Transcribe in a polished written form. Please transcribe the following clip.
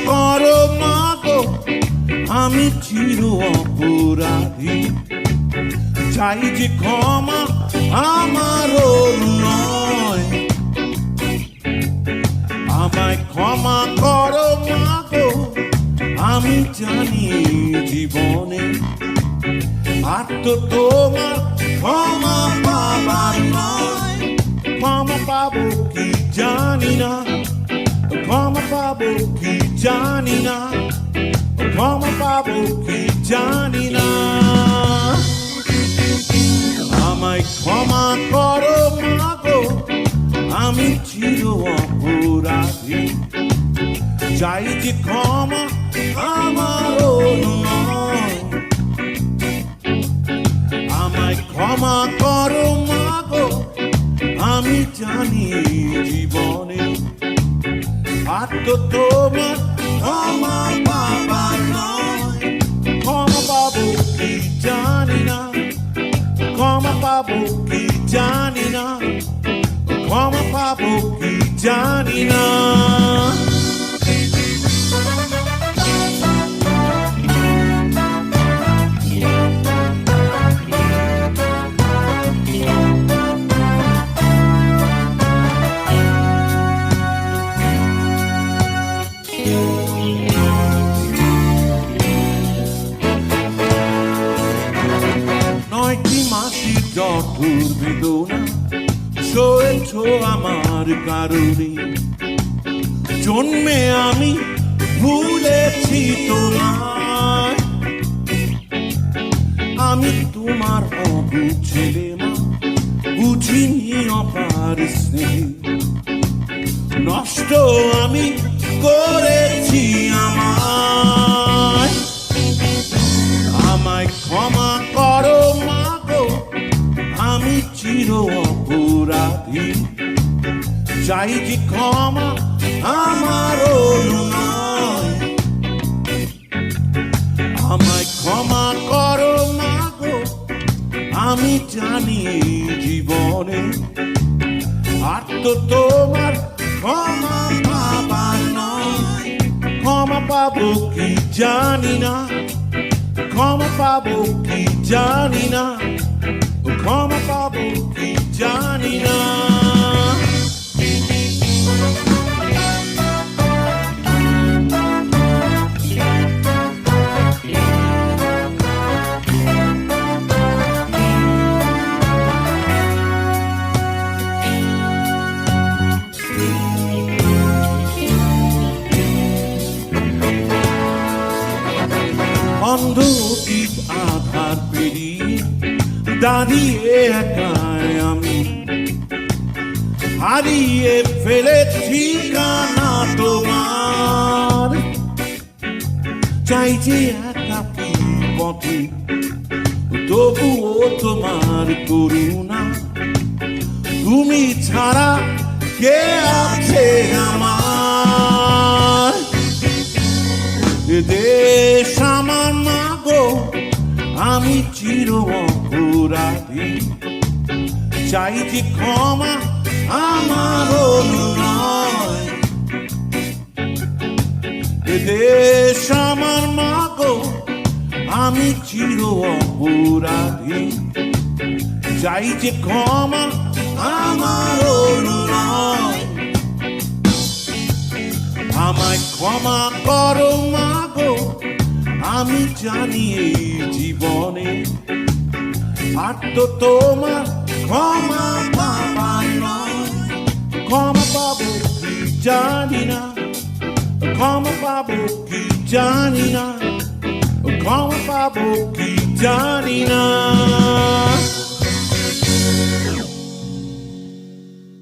করো মা গো, আমি চির অপরাধী। চাই যে ক্ষমা আমারও নয়, আমায় ক্ষমা করো মা গো। আমি জানি জীবনে আর তো তোমার ক্ষমা পাবার নয়। ক্ষমা পাবো কি জানি না, ক্ষমা পাবো কি জানি না, ক্ষমা পাবো কি জানি না। আমায় ক্ষমা করো মা গো, আমি চির অপরাধী। চাই যে ক্ষমা আমারও নয়, আমায় ক্ষমা করো মা গো। আমি জানি জীবনে আর তো তোমার ক্ষমা পাবার নয়। ক্ষমা পাবো কি জানি না, ক্ষমা পাবো কি জানি না, ক্ষমা পাবো কি জানি না। নয়টি মাসির জঠুর বেদনা সয়েছ আমার কারণে। জন্মে আমি ভুলেছি তোমায়, আমি তোমার অবুঝ ছেলে মা, বুঝিনি অপার স্নেহে। নষ্ট আমি করেছি আমায়, আমায় ক্ষমা করো মা গো। আমি চির অপরাধী। চাই যে ক্ষমা আমারও নয়, আমায় ক্ষমা করো মা গো। আমি জানি জীবনে আর তো তোমার ক্ষমা পাবার নয়। ক্ষমা পাবো কি জানি না, ক্ষমা পাবো কি জানি না, ক্ষমা পাবো কি জানি না। অন্ধ অতীত আধার পেরিয়ে দাঁড়িয়ে একাই আমি, হারিয়ে ফেলেছি ঠিকানা তোমার। চাই যে একাকী পথে তবুও তোমার করুণা। তুমি ছাড়া কে আছে আমার? দেশ আমার মা গো, আমি চির অপরাধী। চাই যে ক্ষমা আমারও নয়, দেশ আমার মা গো, আমি চির অপরাধী। চাই যে ক্ষমা আমারও নয়, আমায় ক্ষমা করো মা গো। আমি জানি এই জীবনে আর তো তোমার ক্ষমা পাবার নয়। ক্ষমা পাবো কি জানি না, ক্ষমা পাবো কি জানি না, ক্ষমা পাবো কি জানি না।